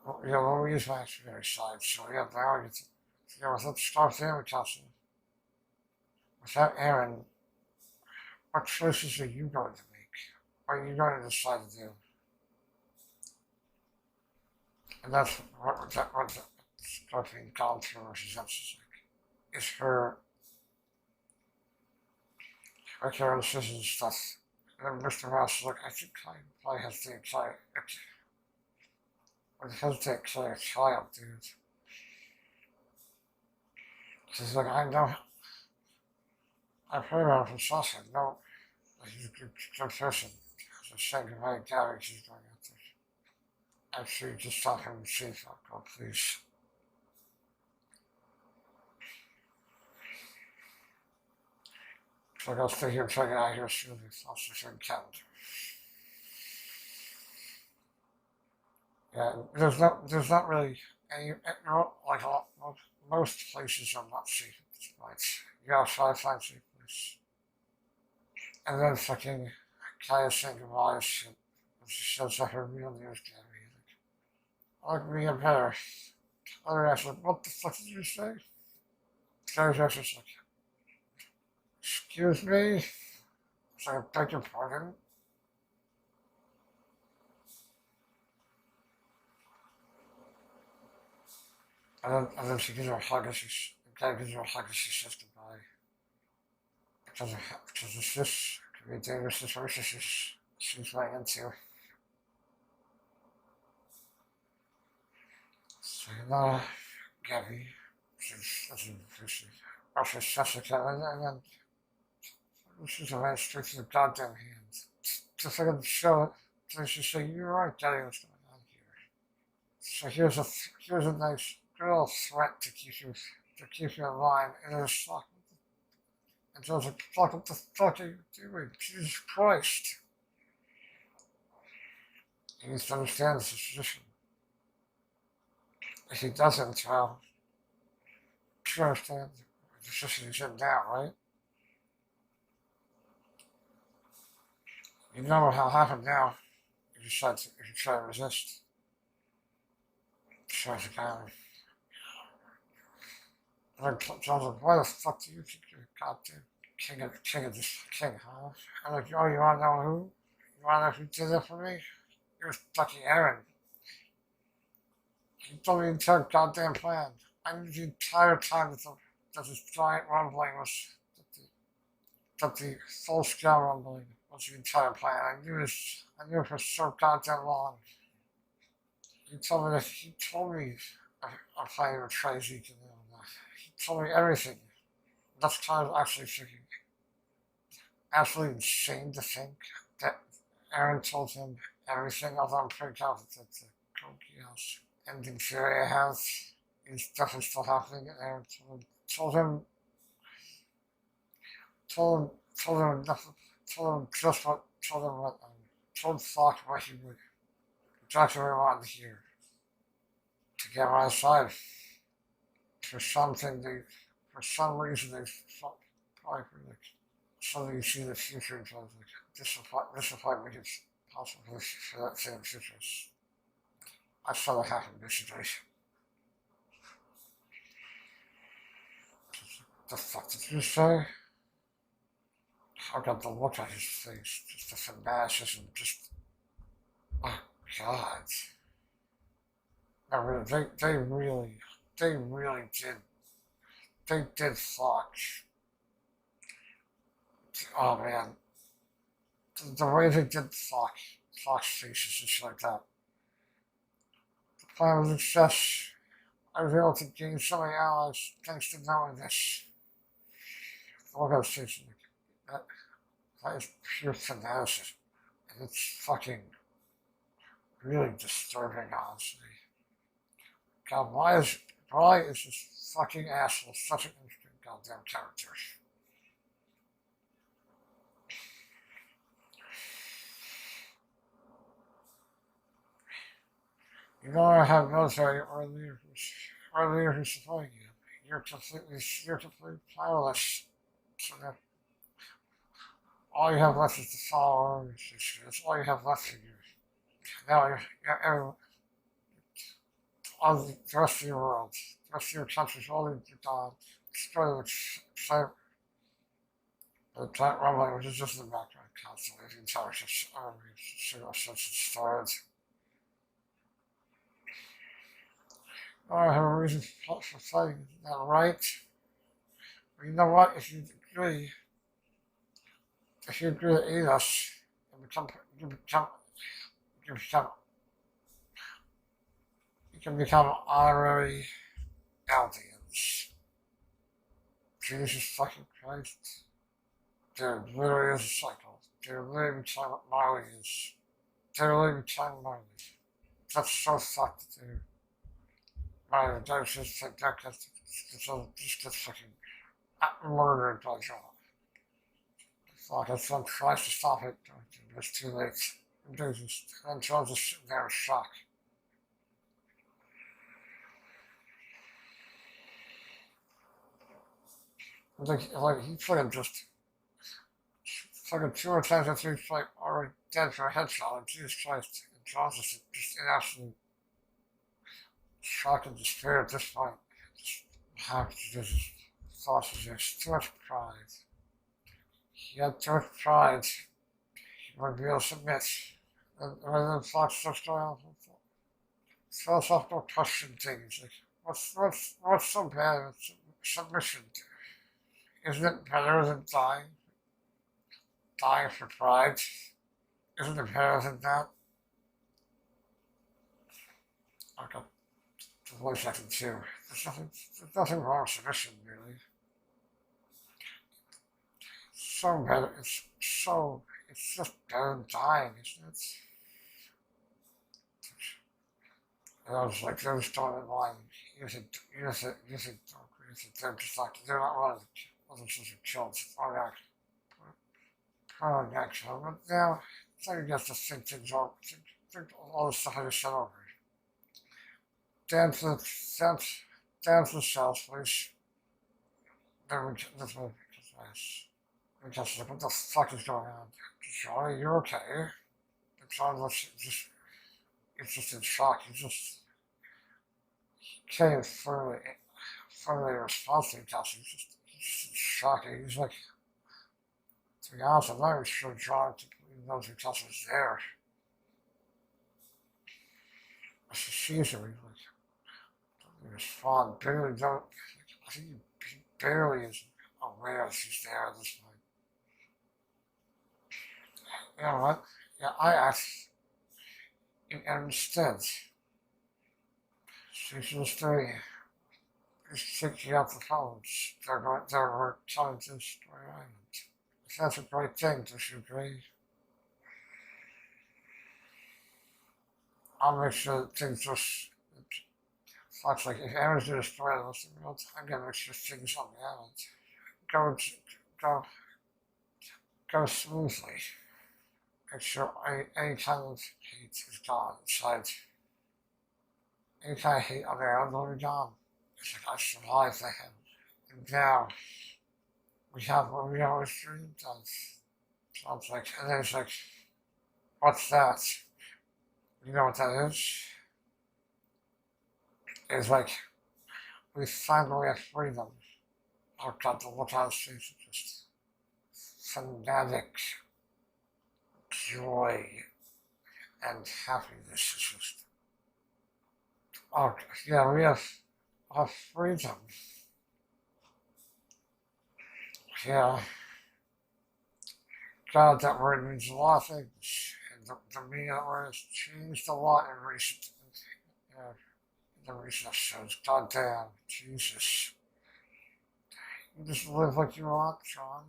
Well, yeah, Louise was actually very side, so yeah, now you know, without stuff there, we castle. Without Aaron, what choices are you going to make? What are you going to decide to do? And that's what that stuff being gone through, which is like, is her her decision stuff. And then Mr. Ross is like, I think I probably has to try it. It has to try a child, dude. She's like, I know. I've heard about him from Sasha. No, he's a good person. So saying goodbye to Gary, she's going out there. Actually, just stop him and see if I'll go, please. So I'll stay here and try to get out of here soon as also saying Kent. Yeah, there's not really any, like most places are not safe at this point. You gotta try to find safe place. And then fucking Kaya saying goodbye, she shows up her real news gallery. Like, I'll be a better. Other ass like, what the fuck did you say? Kaya's just like, excuse me? It's like, I beg your pardon? And then she gives her a hug as she says goodbye. Because it's this could be a dangerous situation she's running into. So Gabby, she's Russia Jessica, and then she's a man straight to the goddamn hands. Just like on the show, they should say, you're right, Daddy, what's going on here? So here's a nice little threat to keep you in line, and it's like, and Joe's like, fuck, what the fuck are you doing? Jesus Christ. He needs to understand the situation. If he doesn't, well, you understand the position he's in now, right? You know what'll happen now if you try to resist. Try to kind of. Like, John's like, why the fuck do you think you're a goddamn king, huh? I'm like, oh, you wanna know who? You wanna know who did that for me? It was fucking Aaron. He told me the entire goddamn plan. I knew the entire time that this giant rumbling was, that the full-scale rumbling was the entire plan. I knew it for so goddamn long. He told me I'm planning to try Zeke and he told me everything. That's kind of actually thinking, absolutely insane to think that Aaron told him everything, although I'm pretty confident that the Kokios ending theory I have is definitely still happening. And Aaron told him Flock what he would exactly what he wanted to hear to get on his side. For some reason they thought probably for like something you see in the future in terms of like this will probably make it possible for that same future. I saw that happen yesterday. The fuck did you say? I got the look on his face, just the fanaticism, just, oh God. I really, they really they did fuck. Oh man, the way they did Fox faces and shit like that. The plan was a success. I was able to gain so many allies thanks to knowing this. Look at his face, that, that is pure fanaticism. And it's fucking really disturbing, honestly. God, why is this fucking asshole such an interesting goddamn character? You don't have military or leader who's supporting you. You're completely powerless. So that all you have left is to follow orders. That's all you have left for you. Now all the rest of your world, the rest of your country's all in gone. Destroy the site. The plant rumbling, which is just in the background constantly. The entire army since it started. I have a reason for fighting. Is that right? But you know what? If you agree to aid us, you become, you can become honorary Aldeans. Jesus fucking Christ. There literally is a cycle. There literally become what Marley is. There literally become Marley. That's so fucked to do. Marley, that's just like that just gets fucking murdered by John. Fuck, if someone tries to stop it, it's too late. And John's just sitting there in shock. Like he fucking just fucking 2 times after he's like already dead for a headshot. And Jesus Christ, and John's just in absolute shock and despair at this point. Just how to do this thoughts of this. Too much pride. He had too much pride. He wouldn't be able to submit. And then Fox starts going on philosophical question things like what's so bad with submission? Isn't it better than dying? Dying for pride? Isn't it better than that? Okay. The voice acting too. There's nothing wrong with submission, really. So better. It's just better than dying, isn't it? And I was like, they're just don't line. You said, they're just like, they're not running. Wasn't supposed to kill. It's probably actually. But now, it's like you get to think things over. Think all the stuff I just said over. Down to the south, please. Then we get this way, because like, what the fuck is going on? Johnny, you okay? And John looks it's just in shock. He can't fully respond to it because he's just in shock. He's like, to be honest, I'm not even sure John knows who Kelsey was there. She sees him, he's like, doesn't respond, barely don't, I think he barely is aware that she's there at this point. You know what? Yeah, I asked, and instead, Season 3 is taking out the phones. They're coming to Story Island. If that's a great thing, don't you agree? I'll make sure that things just, Fox, like, if Aaron's gonna destroy the rest of the world, I'm gonna make sure things on the island go, go smoothly. Make sure any kind of hate is gone inside. Any kind of hate on the island will be gone. It's like I survived for him. And now we have what we always dreamed of. So I was like, and then it's like, what's that? You know what that is? is like we finally have freedom. Oh God, the look on his face is just fanatic joy and happiness. It's just, oh yeah, we have freedom. Yeah, God, that word means a lot of things. And to me, that word has changed a lot in uh, the recent episodes. God damn, Jesus. You just live like you want, John.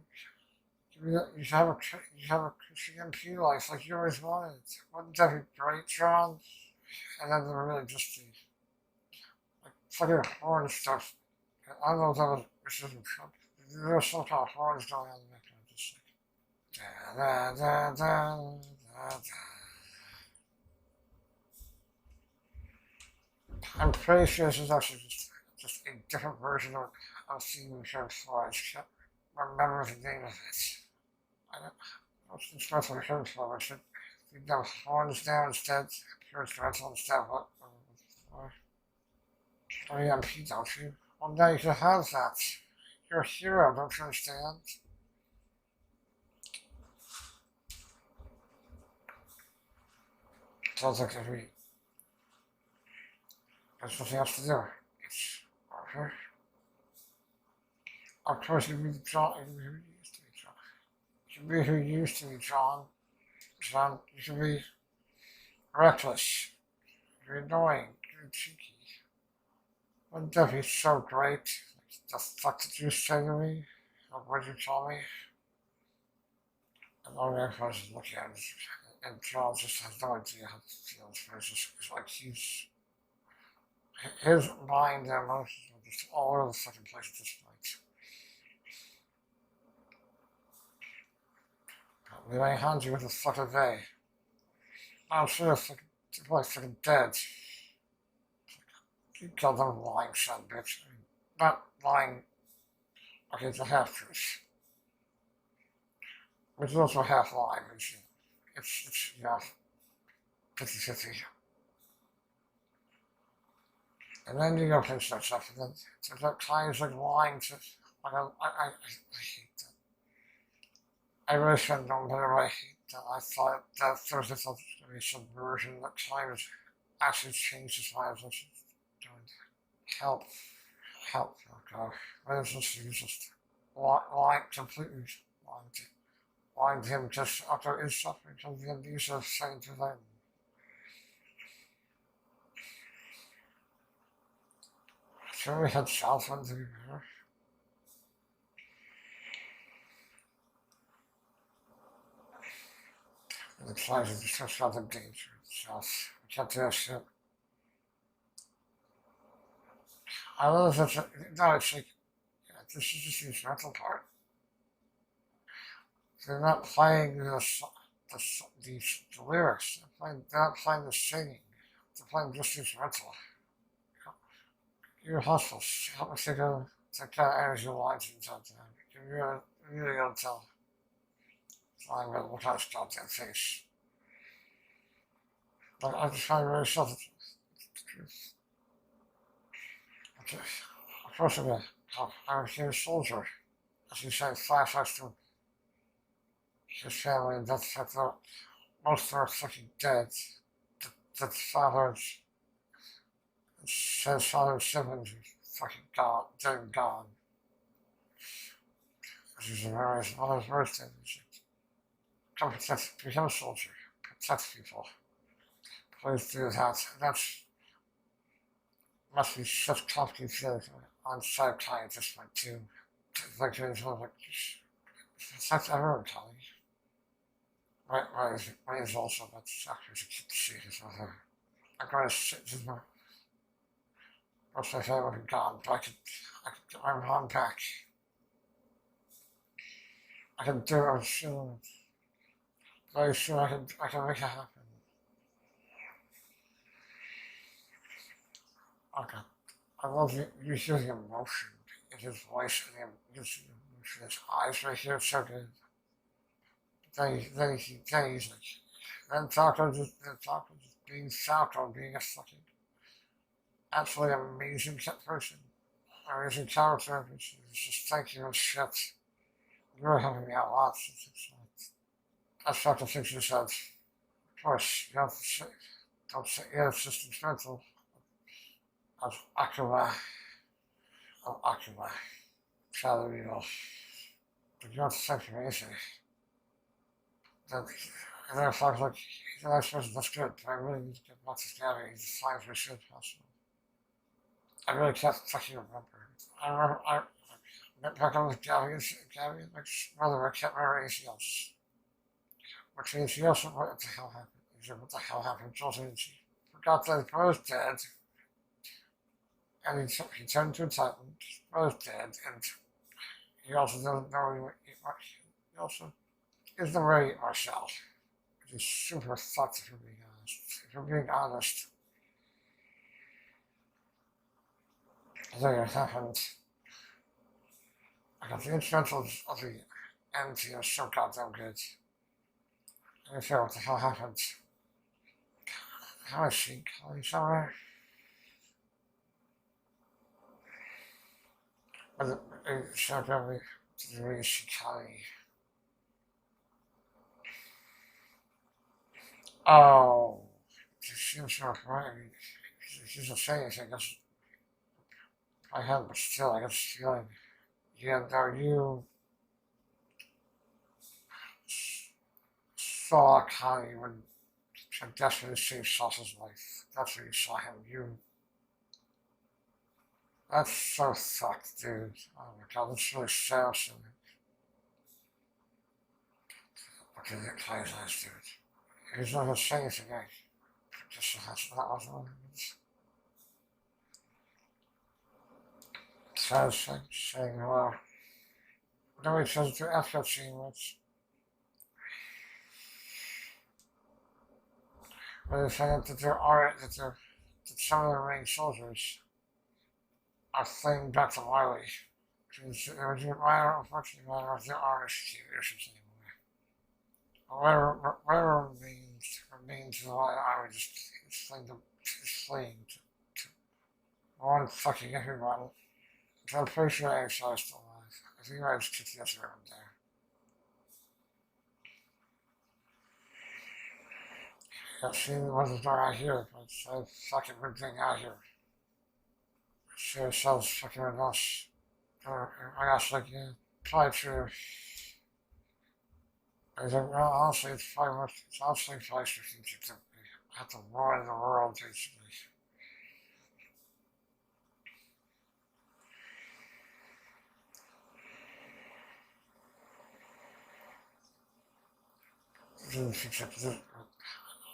You have a Christian life like you always wanted. Wouldn't that be great, John? And then they're really just the like fucking horn stuff. I don't know if that was Mrs. Trump. There was some kind of horns going on in the background, just like da da da da da da. I'm pretty sure this is actually just a different version of a theme we heard before. I just can't remember the name of it. I don't what's the stuff we heard before. I should think that was horns down instead. Pure instrumental instead of what before. Oh yeah, Pete, don't you? Well, now you should have that. You're a hero, don't you understand? Sounds like there's nothing else to do. It's over. Of course, you be John. You be who you used to be, John. You should be who you used to be, John. John, you should be reckless. You're annoying. You're cheeky. Wouldn't that be so great? The fuck did you say to me? Or what did you tell me? And all the other person looking at him, and John just has no idea how to feel. It's like his mind and emotions are just all over the fucking place at this point. But they hand you with a fucking day. I'm sure they're probably fucking dead. You killed them lying son bitch. I mean, not lying, okay, it's a half truth. Which is also half lie, but it's you know, 50-50. And then you go finish that stuff, and then so that client's like lying to, like, I hate that. I really should have known better, I hate that. I thought that Thursday thought there was going to be some version that client actually changed his mind, so she's doing help, oh God. But it's just lying, completely lying to him just after his suffering from the abuse of saying to them. Sure, we had Southland to be better. And the flies are just out of danger itself. We can't do that shit. I don't know if that's no, it's like, yeah, this is just the instrumental part. They're not playing the lyrics. They're not playing the singing. They're playing just the instrumental. You're hustles. Help me think of the kind of energy lines inside there. You're really gonna tell. Flying with what kind of stuff that face. But I just find it very self the truth. Okay. Of course, I'm a soldier. As you say, flashbacks to his family, and that's that most of them are fucking dead. That father's his father's siblings are fucking gone, dead and gone. This is his mother's birthday. Come become a soldier, protect people. Please do that. That's must be such complicated feelings on side clients at this point too. Like doing something like that's everyone, Tommy. Mine is also about actors who keep the secrets with her. I'm going to sit with my most of my family gone, but I could get my mom back. I can do it soon. Very soon I can make it happen. Okay. I love you hear the emotion in his voice and the emotion in his eyes right here, it's so good. Then he's like, then Falco just being Falco, being a fucking absolutely amazing person, amazing character. It's just thank you and shit. You're helping me out lots. I start to think to yourself, of course, you have to say, don't say, yeah, it's just instrumental of Akuma, Shadow Evil. But you have to say for anything. That, and then I was like, he's a nice person, that's good, but I really need to get back to Gabby. He's as fine for a shit possible. I really can't fucking remember. I remember, I went back on with Gabby, like, brother, I can't remember anything else. Which means he also, what the hell happened? He said, what the hell happened? Jolton, she forgot that his brother's dead, and he turned into a titan, his brother's dead, and he also doesn't know he also isn't very Marshall. Which is super fucked if you're being honest. If you're being honest, I think it happened. I got the instrumentals of the end here so goddamn good. I feel what the hell happened. How is she? Calling somewhere? But it's not really to the way she calling. Oh, she was not right. She's a face, I guess. I had, but still, I guess feeling. Yeah, now you saw Connie when she desperately saved Sauce's life. That's when you saw him. That's so fucked, dude. Oh my god, that's really sad. Okay, that plays nice, dude. He's not gonna say anything, eh? Just that was one. Says saying hello. No, he says to after scene, which where they find out that that some of the remaining soldiers are fleeing back to Wiley. Because the original Wiley, unfortunately, Wiley was their artist issues anymore. Whatever remains of the Wiley army just is fleeing to one fucking everyone. So I'm pretty sure AXI is still alive. I think I just kicked the other around there. Yeah, she wasn't right here, but it's a fucking good thing out here. She herself fucking with us. I guess, like, yeah, probably true. I was like, well, honestly, it's honestly probably strategic to have to ruin the world, basically.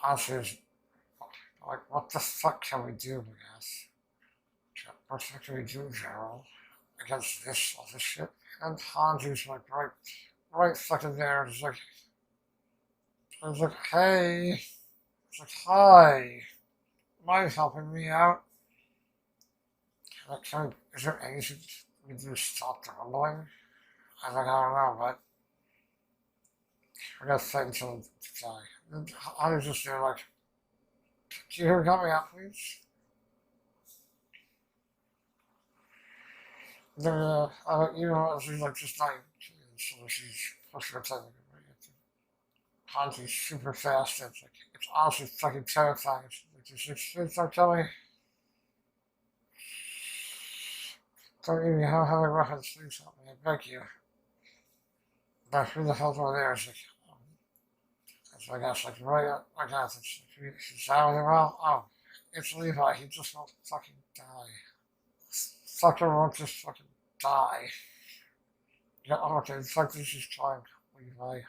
Honestly, it's like, what the fuck can we do, I guess? What the fuck can we do, Gerald? Against all this shit? And Hanji's like, right fucking there, it's like, hey, it's like, hi, mind helping me out? Like, is there anything we can do to stop the rumbling? I don't know, but we're gonna fight until we die. And Hanji's just there, like, can you hear me help me out, please? Then, you know, she's like just dying, so she's pushing her time. Hanji's super fast, it's honestly fucking terrifying. It's like, tell me, don't even have a weapons, please help me, I beg you. But who the hell's over there? It's like, so I guess, like, right up, I guess, she's out there, well, oh, it's Levi, he just won't fucking die. Fucker won't just fucking die. Yeah, okay, it's like this is trying, Levi.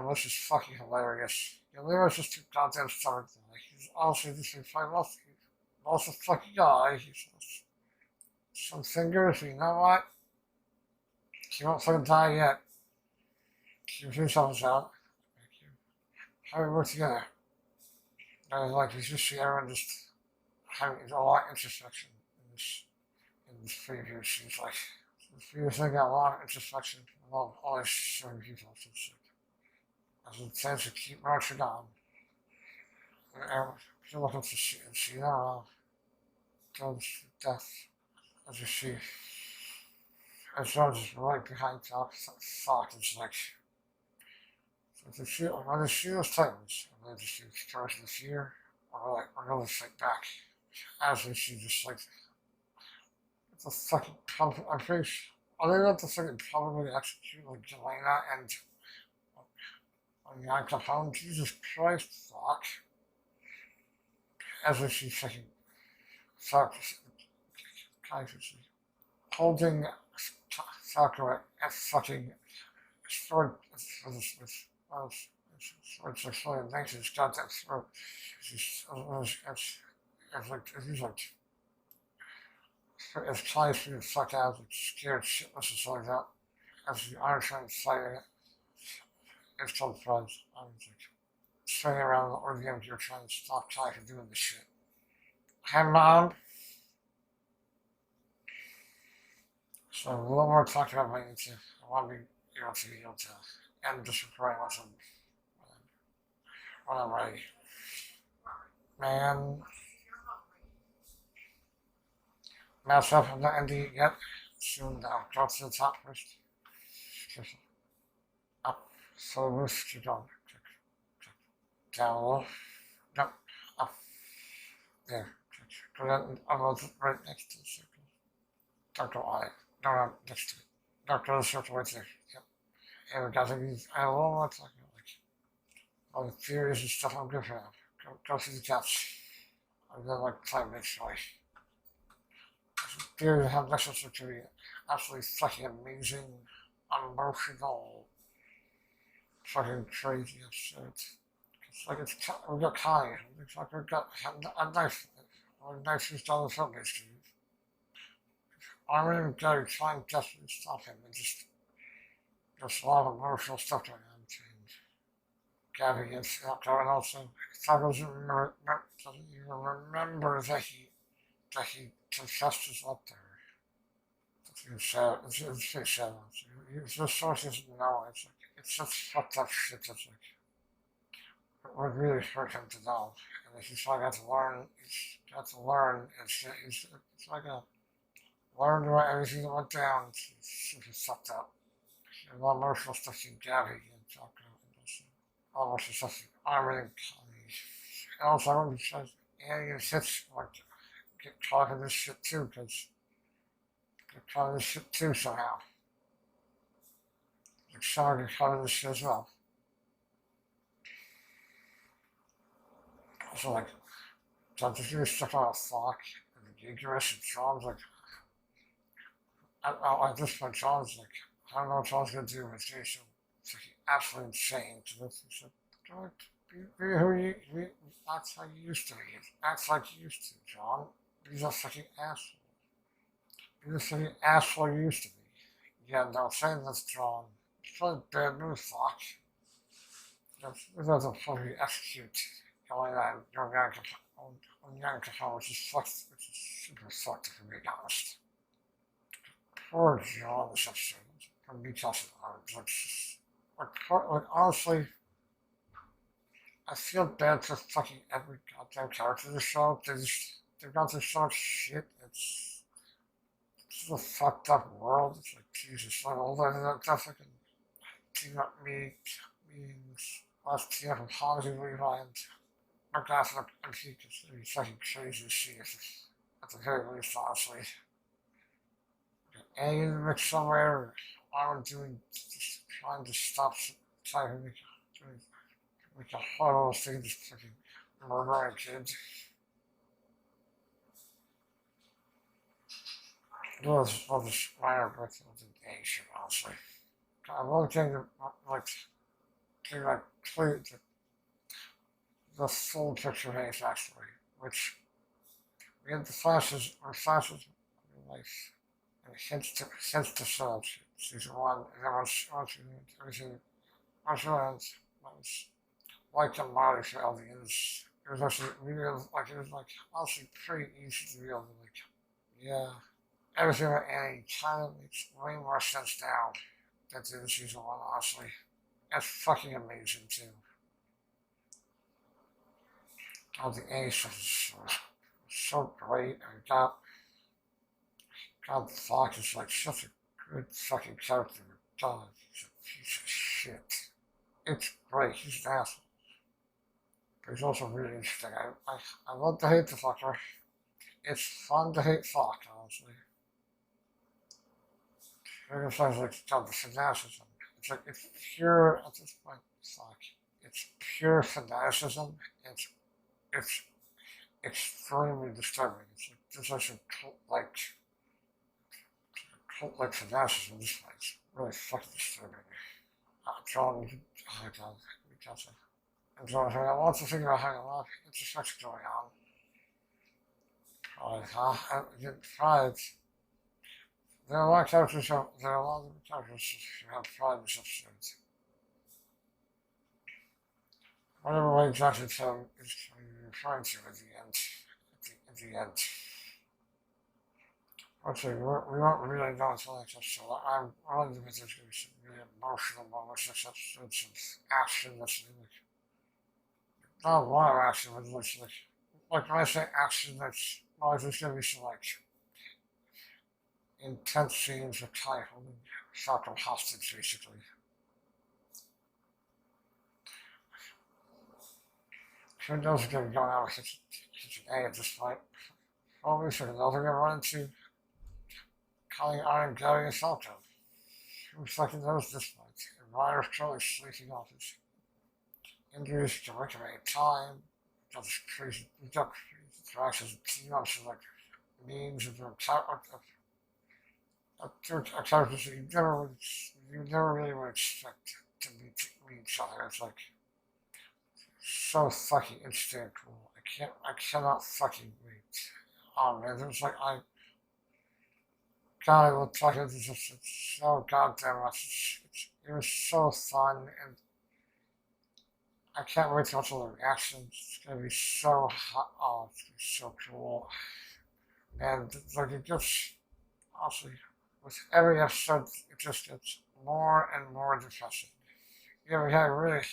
This is fucking hilarious. Yeah, Levi's just too goddamn stubborn to die. He's honestly just been fighting lost a fucking guy. He's some fingers, you know what? He won't fucking die yet. Keep yourselves out. Thank you. How we work together. And like, you just see everyone just having a lot of introspection in this preview. She's like, this preview thing got a lot of introspection from all these certain people. So it's like, as it tends to keep marching on. And you're looking to see them all. goes to death as you see. As Jones is right behind Sock, it's like, when the shield tightens, and they just starts to fear, or really fight back. As we see just like, it's a fucking problem. I'm pretty sure, are they not the fucking probably execute like Jelena and Jan Capone? Jesus Christ, fuck. As we see fucking Sock, holding Sakura at fucking sword swords actually thinks he's got that throat. It's like he's like it's trying to the fuck out of scared shitless and like that. As the iron trying to fight it, it's called prize. I'm like swinging around the organ you're trying to stop Ty from doing this shit. Hey mom. So a little more talking about my YouTube. I want to be able to end this recording when I'm ready. Man, myself, I'm not ending it yet. Soon I'll go to the top first. Up, so loose, keep going. Down a little. No, up. There. Go down, I'll go right next to the circle. Don't go on it. No, next to it. Don't go to the circle right there. Yep. And we got to use, I don't know what I'm talking about. Like, all the theories and stuff I'm good for now. Go through the couch. I'm gonna like 5 minutes away. Theories have lessons to be absolutely fucking amazing, emotional, fucking crazy shit. It's like we got Kai. It's like we got a knife. Or a knife who's done the film history. I'm even going to try and desperately stop him and just there's a lot of emotional stuff going on between Gabby and Falco, and also Falco doesn't even remember that he confessed his love to her. It's pretty sad. It's pretty sad. It's just sources know. It's just fucked up shit that's like it would really hurt him to know. And he's like got to learn. He's got to learn and shit. It's like a learn about everything that went down. It's super fucked up. And a lot of emotional stuff in Gabby and Falco and also all emotional stuff in Armin and Connie. And also I want to say Annie and Hitch like get caught in this shit too, because get caught in this shit too somehow. Like Sean get caught in this shit as well. Also like John just really stuck on a flock and the Gigerous and John's like at this point John's like I don't know what John's gonna do with Jason. It's like absolutely insane to this. He said, don't be who you act like you used to be. Act like you used to, John. He's a fucking asshole. He's a fucking asshole you used to be. Yeah, no, saying that's John. It's really bad news, fuck. It doesn't fully execute going on your young Capone, which is super fucked if I'm being honest. Poor John, this episode. From me talking about it. Like, honestly, I feel bad for fucking every goddamn character in the show. They've got this so much shit. It's a fucked up world. It's like, Jesus, like, all that fucking team up meetings, last team up with Holly Levi and McGrath and Peak. It's gonna be fucking crazy shit. At the very least, honestly. And in the mix somewhere, I'm doing, just trying to stop, trying to make a horrible thing, just fucking murdering kids. Well, this minor birth of the day shit, honestly. I'm looking at, like, clear the full picture of Ace, actually, which we had the flashes of life. And hints to show season 1, and then once everything was like a Marley for all the ends. It was actually real, like, it was like, honestly pretty easy to be able to, like, yeah. Everything with Annie kind of makes way more sense now than did in season 1, honestly. That's fucking amazing, too. All the Annie stuff is so great. And God the Fox is like such a good fucking character. God, he's a piece of shit. It's great. He's an asshole. But he's also really interesting. I love to hate the fucker. It's fun to hate Fox, honestly. It sounds like God, the fanaticism. It's like, it's pure, at this point, fuck. It's pure fanaticism. It's extremely disturbing. It's like, there's like some cult-like fanaticism in this place. Really fucking disturbing. John, oh my god, we can't say. And John, I have lots of things about having a lot of intersection going on. Pride. There are a lot of characters there are a lot of characters who have pride in such things. Whatever way exactly Tim is referring to at the end. At the end. Okay, we won't really know until next episode. I'm willing to admit there's going to be some really emotional moments next episode, some action that's like, not a lot of action, but like when I say action, that's, well, there's going to be some like intense scenes of Ty holding Falcon hostage, basically. Who knows what's going to be going on with Kitchen A at this point? Probably so, they're going to run into calling Iron Gary and Falcon. Who fucking knows this point? And Ryder's totally sleeping off his injuries to recommend time. Got this crazy, we've got crazy interactions with team-ups and like memes of characters that you never really would expect to meet each other. It's like so fucking interesting and cool. I cannot fucking wait. Oh man, there's like God, I love talking to this. It's so goddamn much. It was so fun, and I can't wait to watch all the reactions. It's gonna be so hot. Oh, it's gonna be so cool. And like it gets, honestly, with every episode, it just gets more and more depressing. Yeah, we had a really,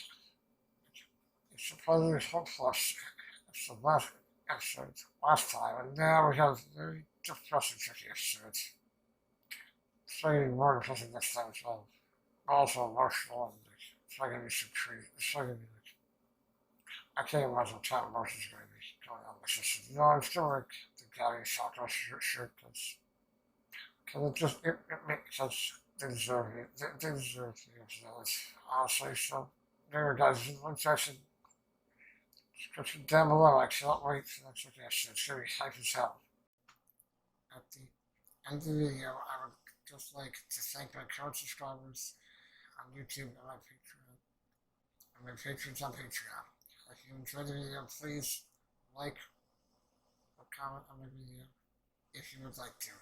it's supposedly hopeless episode last time, and now we have very depressing, tricky episodes. It's going to be more depressing next time as well. Also emotional, and it's not going to be so crazy. It's not going to be like, I can't imagine what time emotions are going to be going on this system. You know, I'm still like the Gary Shocker shirt, because it makes sense. They deserve it. They deserve the episodes, honestly. So, there, guys, link section, description down below. I cannot wait for the next episode. It's going to be hype as hell. At the end of the video, I would just like to thank my current subscribers on YouTube and my Patreon, and my patrons on Patreon. If you enjoyed the video, please like or comment on my video if you would like to.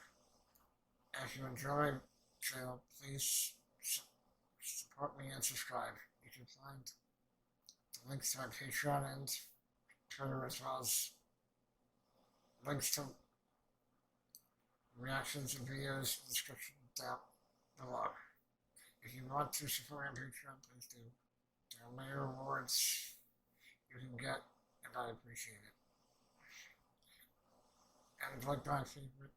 And if you enjoy my channel, please support me and subscribe. You can find the links to my Patreon and Twitter, as well as links to reactions and videos in the description down below. If you want to support me on Patreon, please do. There are many rewards you can get, and I appreciate it. And like my favorite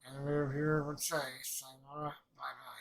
anime reviewer would say, sayonara, bye bye.